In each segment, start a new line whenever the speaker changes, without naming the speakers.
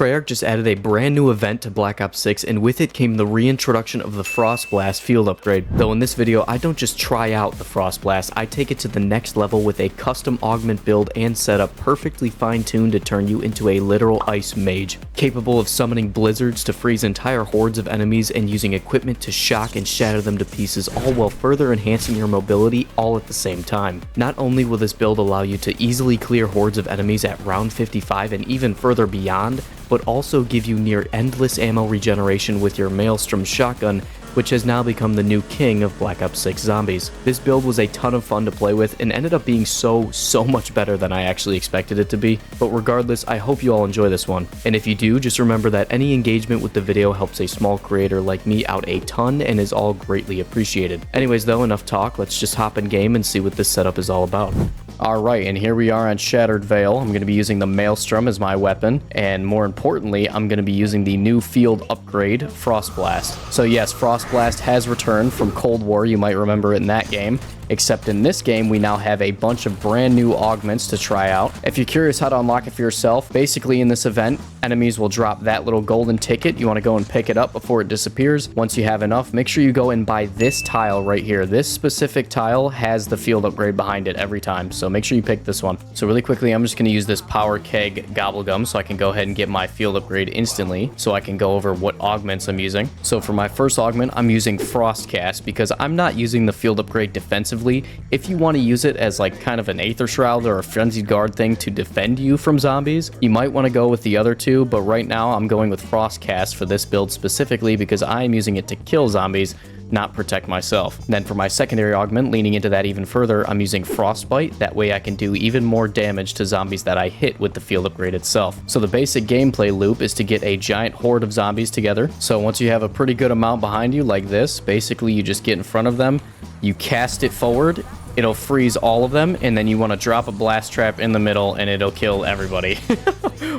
Treyarch just added a brand new event to Black Ops 6, and with it came the reintroduction of the Frost Blast field upgrade. Though in this video, I don't just try out the Frost Blast, I take it to the next level with a custom augment build and setup perfectly fine-tuned to turn you into a literal ice mage, capable of summoning blizzards to freeze entire hordes of enemies and using equipment to shock and shatter them to pieces, all while further enhancing your mobility all at the same time. Not only will this build allow you to easily clear hordes of enemies at round 55 and even further beyond, but also give you near endless ammo regeneration with your maelstrom shotgun, which has now become the new king of Black Ops 6 Zombies. This build was a ton of fun to play with and ended up being so much better than I actually expected it to be, but regardless, I hope you all enjoy this one. And if you do, just remember that any engagement with the video helps a small creator like me out a ton and is all greatly appreciated. Anyways though, enough talk, let's just hop in game and see what this setup is all about. Alright, and here we are on Shattered Vale. I'm going to be using the Maelstrom as my weapon, and more importantly, I'm going to be using the new field upgrade, Frost Blast. So yes, Frost Blast has returned from Cold War, you might remember it in that game. Except in this game, we now have a bunch of brand new augments to try out. If you're curious how to unlock it for yourself, basically in this event, enemies will drop that little golden ticket. You want to go and pick it up before it disappears. Once you have enough, make sure you go and buy this tile right here. This specific tile has the field upgrade behind it every time, so make sure you pick this one. So really quickly, I'm just going to use this power keg gobblegum so I can go ahead and get my field upgrade instantly, so I can go over what augments I'm using. So for my first augment, I'm using Frostcast because I'm not using the field upgrade defensively. If you want to use it as like kind of an Aether Shroud or a Frenzied Guard thing to defend you from zombies, you might want to go with the other two, but right now I'm going with Frostcast for this build specifically because I'm using it to kill zombies, not protect myself. Then for my secondary augment, leaning into that even further, I'm using Frostbite. That way I can do even more damage to zombies that I hit with the field upgrade itself. So the basic gameplay loop is to get a giant horde of zombies together. So once you have a pretty good amount behind you like this, basically you just get in front of them, you cast it forward, it'll freeze all of them, and then you want to drop a blast trap in the middle and it'll kill everybody.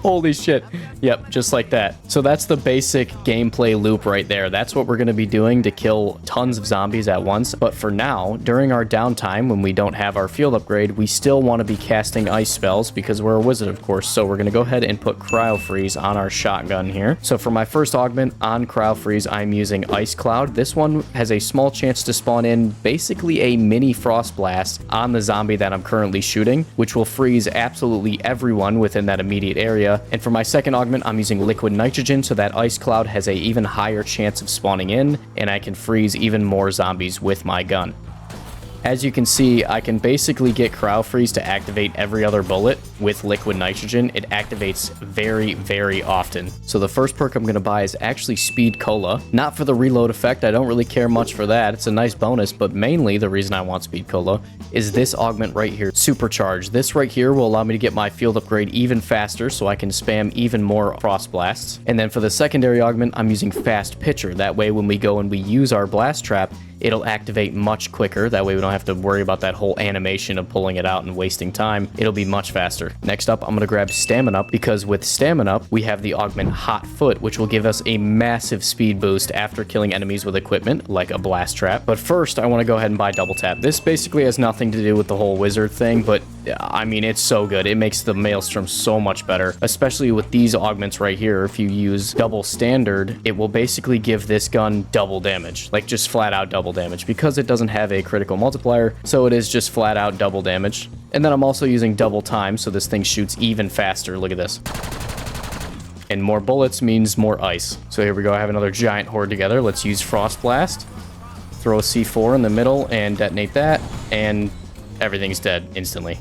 Holy shit. Yep, just like that. So that's the basic gameplay loop right there. That's what we're going to be doing to kill tons of zombies at once. But for now, during our downtime, when we don't have our field upgrade, we still want to be casting ice spells because we're a wizard, of course. So we're going to go ahead and put Cryo Freeze on our shotgun here. So for my first augment on Cryo Freeze, I'm using Ice Cloud. This one has a small chance to spawn in basically a mini Frost Blast on the zombie that I'm currently shooting, which will freeze absolutely everyone within that immediate area. And for my second augment, I'm using Liquid Nitrogen, so that Ice Cloud has a even higher chance of spawning in, and I can freeze even more zombies with my gun. As you can see, I can basically get Cryo Freeze to activate every other bullet with Liquid Nitrogen. It activates very often. So the first perk I'm going to buy is actually Speed Cola. Not for the reload effect, I don't really care much for that. It's a nice bonus, but mainly the reason I want Speed Cola is this augment right here, Supercharge. This right here will allow me to get my field upgrade even faster so I can spam even more Frost Blasts. And then for the secondary augment, I'm using Fast Pitcher. That way when we go and we use our Blast Trap, it'll activate much quicker. That way we don't have to worry about that whole animation of pulling it out and wasting time. It'll be much faster. Next up, I'm going to grab Stamina Up because with Stamina Up, we have the augment Hot Foot, which will give us a massive speed boost after killing enemies with equipment, like a blast trap. But first, I want to go ahead and buy Double Tap. This basically has nothing to do with the whole wizard thing, but I mean, it's so good. It makes the Maelstrom so much better, especially with these augments right here. If you use double standard, it will basically give this gun double damage, like just flat out double damage, because it doesn't have a critical multiplier, so it is just flat out double damage. And then I'm also using double time, so this thing shoots even faster. Look at this. And more bullets means more ice. So here we go. I have another giant horde together. Let's use Frost Blast. Throw a C4 in the middle and detonate that, and everything's dead instantly.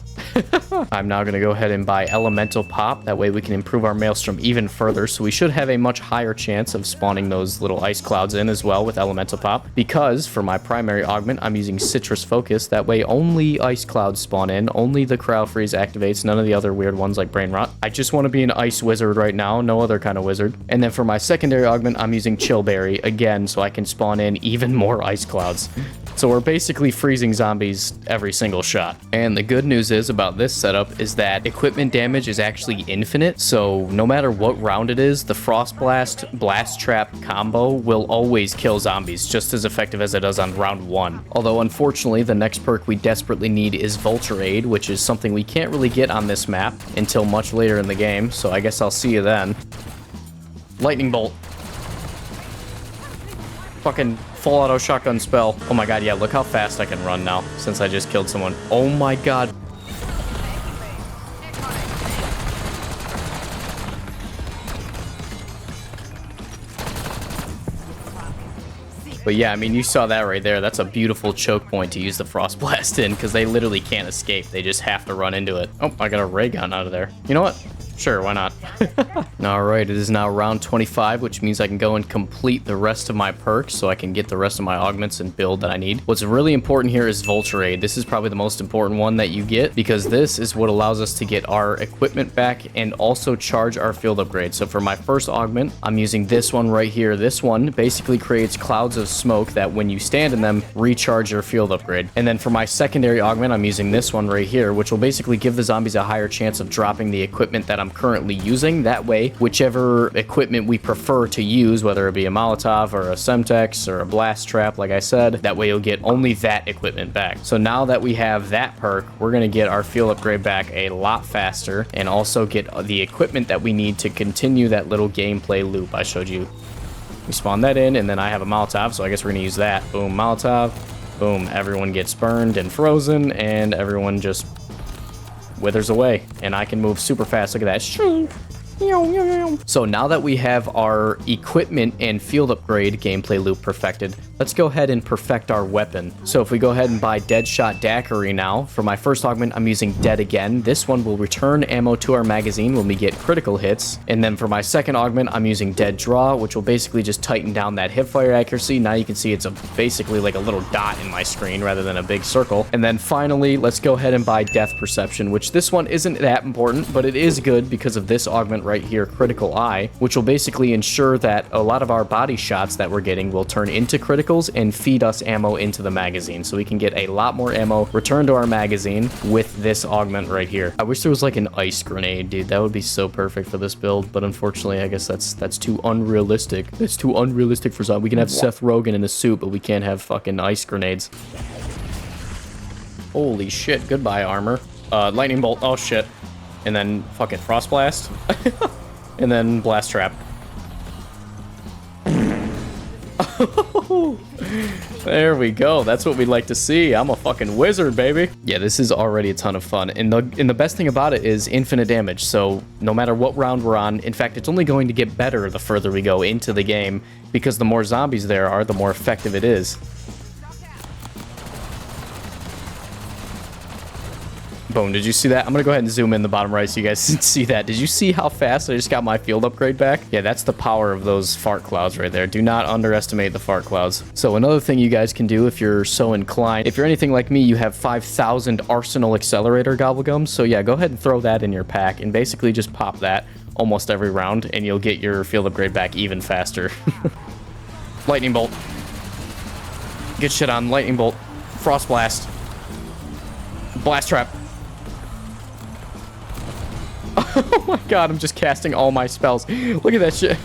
I'm now going to go ahead and buy Elemental Pop. That way we can improve our Maelstrom even further. So we should have a much higher chance of spawning those little ice clouds in as well with Elemental Pop. Because for my primary augment, I'm using Citrus Focus. That way only ice clouds spawn in. Only the Cryo Freeze activates. None of the other weird ones like Brain Rot. I just want to be an ice wizard right now. No other kind of wizard. And then for my secondary augment, I'm using Chillberry again so I can spawn in even more ice clouds. So we're basically freezing zombies every single shot. And the good news is about this setup is that equipment damage is actually infinite. So no matter what round it is, the Frost Blast Blast Trap combo will always kill zombies just as effective as it does on round 1. Although unfortunately, the next perk we desperately need is Vulture Aid, which is something we can't really get on this map until much later in the game. So I guess I'll see you then. Lightning bolt. Fucking full auto shotgun spell. Oh my god, yeah, look how fast I can run now since I just killed someone. Oh my god. But yeah, I mean, you saw that right there. That's a beautiful choke point to use the Frost Blast in, because they literally can't escape. They just have to run into it. Oh, I got a ray gun out of there. You know what? Sure, why not? Alright, it is now round 25, which means I can go and complete the rest of my perks so I can get the rest of my augments and build that I need. What's really important here is Vulture Aid. This is probably the most important one that you get, because this is what allows us to get our equipment back and also charge our field upgrade. So for my first augment, I'm using this one right here. This one basically creates clouds of smoke that when you stand in them, recharge your field upgrade. And then for my secondary augment, I'm using this one right here, which will basically give the zombies a higher chance of dropping the equipment that I'm currently using. That way, whichever equipment we prefer to use, whether it be a Molotov or a Semtex or a blast trap, like I said, that way you'll get only that equipment back. So now that we have that perk, we're going to get our field upgrade back a lot faster and also get the equipment that we need to continue that little gameplay loop I showed you. We spawn that in, and then I have a Molotov, so I guess we're going to use that. Boom, Molotov. Boom, everyone gets burned and frozen, and everyone just withers away, and I can move super fast. Look at that. So now that we have our equipment and field upgrade gameplay loop perfected, let's go ahead and perfect our weapon. So if we go ahead and buy Deadshot Daiquiri now, for my first augment, I'm using Dead Again. This one will return ammo to our magazine when we get critical hits. And then for my second augment, I'm using Dead Draw, which will basically just tighten down that hipfire accuracy. Now you can see it's basically like a little dot in my screen rather than a big circle. And then finally, let's go ahead and buy Death Perception, which this one isn't that important, but it is good because of this augment right here, Critical Eye, which will basically ensure that a lot of our body shots that we're getting will turn into criticals and feed us ammo into the magazine, so we can get a lot more ammo returned to our magazine with this augment right here. I wish there was like an ice grenade, dude. That would be so perfect for this build, but unfortunately, I guess that's too unrealistic. That's too unrealistic for zombie. We can have Seth Rogen in a suit, but we can't have fucking ice grenades. Holy shit, goodbye armor. Lightning bolt, oh shit. And then fucking Frost Blast. And then Blast Trap. There we go. That's what we'd like to see. I'm a fucking wizard, baby. Yeah, this is already a ton of fun. And the best thing about it is infinite damage. So no matter what round we're on, in fact, it's only going to get better the further we go into the game, because the more zombies there are, the more effective it is. Boom, did you see that? I'm gonna go ahead and zoom in the bottom right so you guys can see that. Did you see how fast I just got my field upgrade back? Yeah, that's the power of those fart clouds right there. Do not underestimate the fart clouds. So another thing you guys can do if you're so inclined, if you're anything like me, you have 5,000 Arsenal Accelerator Gobblegums. So yeah, go ahead and throw that in your pack and basically just pop that almost every round and you'll get your field upgrade back even faster. Lightning Bolt. Get shit on. Lightning Bolt. Frost Blast. Blast Trap. Oh my god, I'm just casting all my spells. Look at that shit.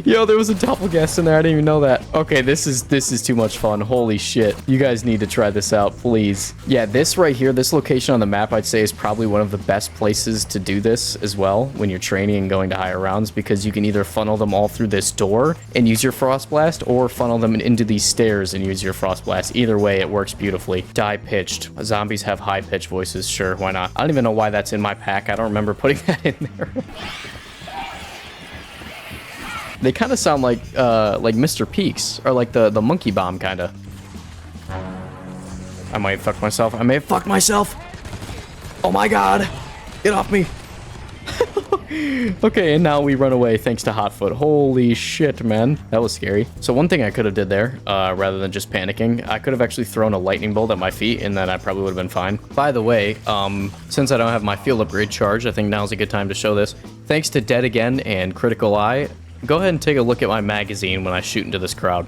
Yo, there was a doppelgast in there. I didn't even know that. Okay, this is too much fun. Holy shit. You guys need to try this out, please. Yeah, this right here, this location on the map, I'd say is probably one of the best places to do this as well when you're training and going to higher rounds, because you can either funnel them all through this door and use your Frost Blast, or funnel them into these stairs and use your Frost Blast. Either way, it works beautifully. Die-pitched. Zombies have high-pitched voices. Sure, why not? I don't even know why that's in my pack. I don't remember putting that in there. They kind of sound like Mr. Peaks, or like the Monkey Bomb, kind of. I might have fucked myself. I may have fucked myself. Oh my god. Get off me. Okay, and now we run away thanks to Hotfoot. Holy shit, man. That was scary. So one thing I could have did there, rather than just panicking, I could have actually thrown a lightning bolt at my feet, and then I probably would have been fine. By the way, since I don't have my field upgrade charged, I think now's a good time to show this. Thanks to Dead Again and Critical Eye, go ahead and take a look at my magazine when I shoot into this crowd.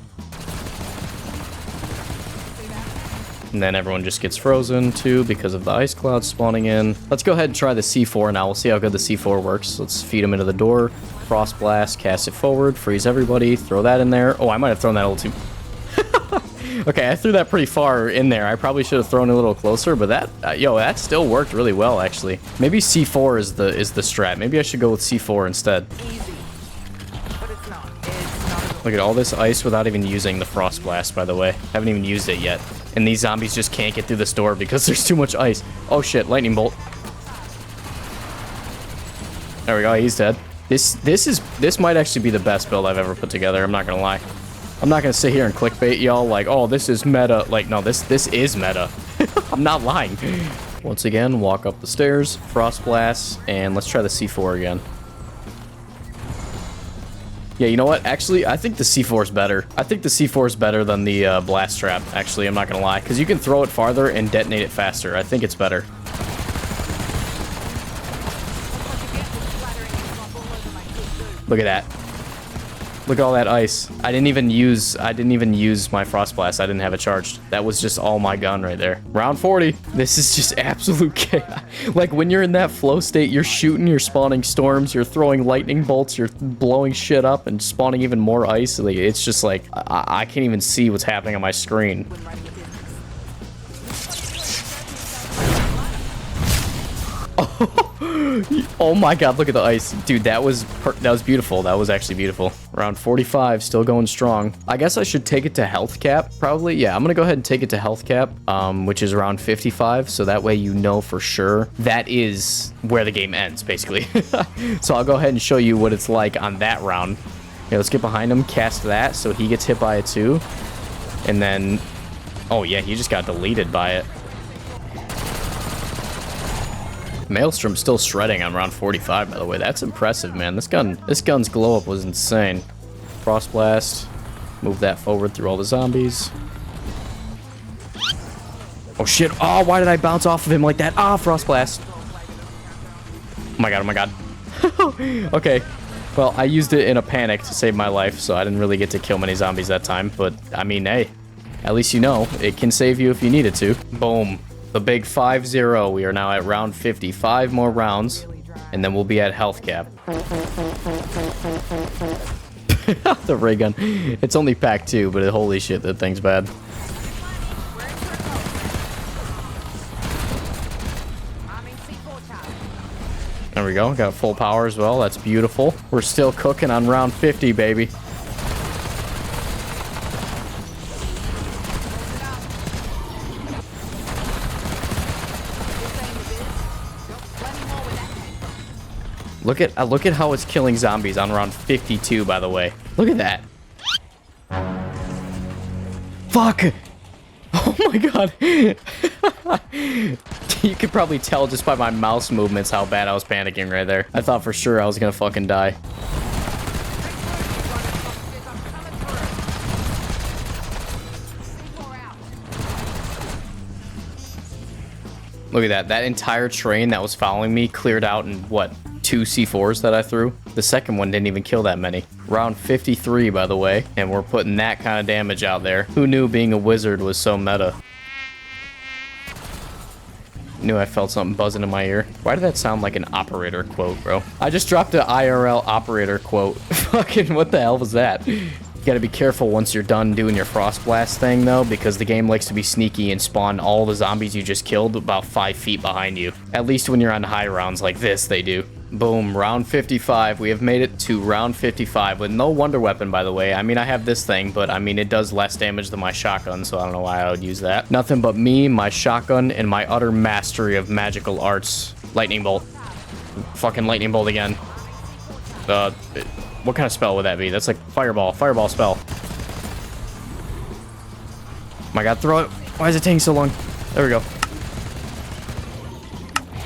And then everyone just gets frozen too because of the ice clouds spawning in. Let's go ahead and try the C4 now. We'll see how good the C4 works. Let's feed them into the door. Frost Blast, cast it forward, freeze everybody, throw that in there. Oh, I might have thrown that a little too... Okay, I threw that pretty far in there. I probably should have thrown it a little closer, but that, yo, that still worked really well, actually. Maybe C4 is the strat. Maybe I should go with C4 instead. Look at all this ice without even using the Frost Blast, by the way. Haven't even used it yet. And these zombies just can't get through this door because there's too much ice. Oh shit, lightning bolt. There we go, he's dead. This might actually be the best build I've ever put together, I'm not gonna lie. I'm not gonna sit here and clickbait y'all like, oh, this is meta. Like, no, this is meta. I'm not lying. Once again, walk up the stairs, Frost Blast, and let's try the C4 again. Yeah, you know what? Actually, I think the C4 is better. I think the C4 is better than the Blast Trap, actually, I'm not gonna lie. Because you can throw it farther and detonate it faster. I think it's better. Look at that. Look at all that ice. I didn't even use my Frost Blast. I didn't have it charged. That was just all my gun right there. Round 40. This is just absolute chaos. Like, when you're in that flow state, you're shooting, you're spawning storms, you're throwing lightning bolts, you're blowing shit up and spawning even more ice. Like, it's just like, I can't even see what's happening on my screen. Oh my god, look at the ice. Dude, that was beautiful. That was actually beautiful. Round 45, still going strong. I guess I should take it to health cap, probably. Yeah, I'm gonna go ahead and take it to health cap, which is around 55, so that way you know for sure that is where the game ends, basically. So I'll go ahead and show you what it's like on that round. Okay, let's get behind him, cast that, so he gets hit by it too. And then, oh yeah, he just got deleted by it. Maelstrom's still shredding on round 45, by the way. That's impressive, man. This gun's glow up was insane. Frost Blast. Move that forward through all the zombies. Oh shit. Oh, why did I bounce off of him like that? Ah, Frost Blast. Oh my god, oh my god. Okay. Well, I used it in a panic to save my life, so I didn't really get to kill many zombies that time. But, I mean, hey. At least you know. It can save you if you needed to. Boom. The big 5-0. We are now at round 50. 5 more rounds, and then we'll be at health cap. The ray gun. It's only pack 2, but holy shit, that thing's bad. There we go. Got full power as well. That's beautiful. We're still cooking on round 50, baby. Look at how it's killing zombies on round 52, by the way. Look at that. Fuck! Oh my god. You could probably tell just by my mouse movements how bad I was panicking right there. I thought for sure I was gonna fucking die. Look at that. That entire train that was following me cleared out in, what, 2 C4s that I threw? The second one didn't even kill that many. Round 53, by the way, and we're putting that kind of damage out there. Who knew being a wizard was so meta? Knew I felt something buzzing in my ear. Why did that sound like an operator quote, bro? I just dropped an IRL operator quote. Fucking what the hell was that? You gotta be careful once you're done doing your Frost Blast thing, though, because the game likes to be sneaky and spawn all the zombies you just killed about 5 feet behind you. At least when you're on high rounds like this, they do. Boom, round 55. We have made it to round 55 with no wonder weapon, by the way. I mean, I have this thing, but I mean, it does less damage than my shotgun, so I don't know why I would use that. Nothing but me, my shotgun, and my utter mastery of magical arts. Lightning bolt. Fucking lightning bolt again. What kind of spell would that be? That's like fireball spell. Oh my god, throw it. Why is it taking so long? There we go.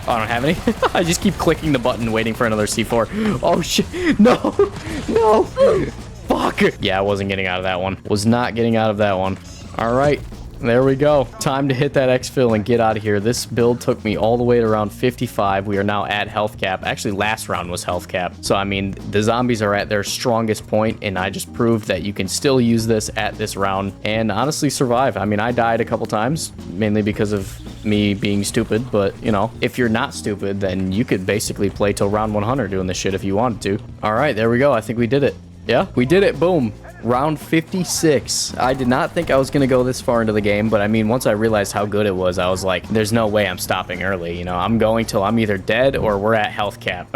Oh, I don't have any. I just keep clicking the button waiting for another C4. Oh shit. No. No. Fuck. Yeah, I wasn't getting out of that one. Was not getting out of that one. All right. There we go. Time to hit that exfil and get out of here. This build took me all the way to round 55. We are now at health cap. Actually, last round was health cap. So, I mean, the zombies are at their strongest point, and I just proved that you can still use this at this round and honestly survive. I mean, I died a couple times, mainly because of me being stupid, but, you know, if you're not stupid, then you could basically play till round 100 doing this shit if you wanted to. All right, there we go. I think we did it. Yeah, we did it. Boom. Round 56. I did not think I was going to go this far into the game, but I mean, once I realized how good it was, I was like, there's no way I'm stopping early. You know, I'm going till I'm either dead or we're at health cap.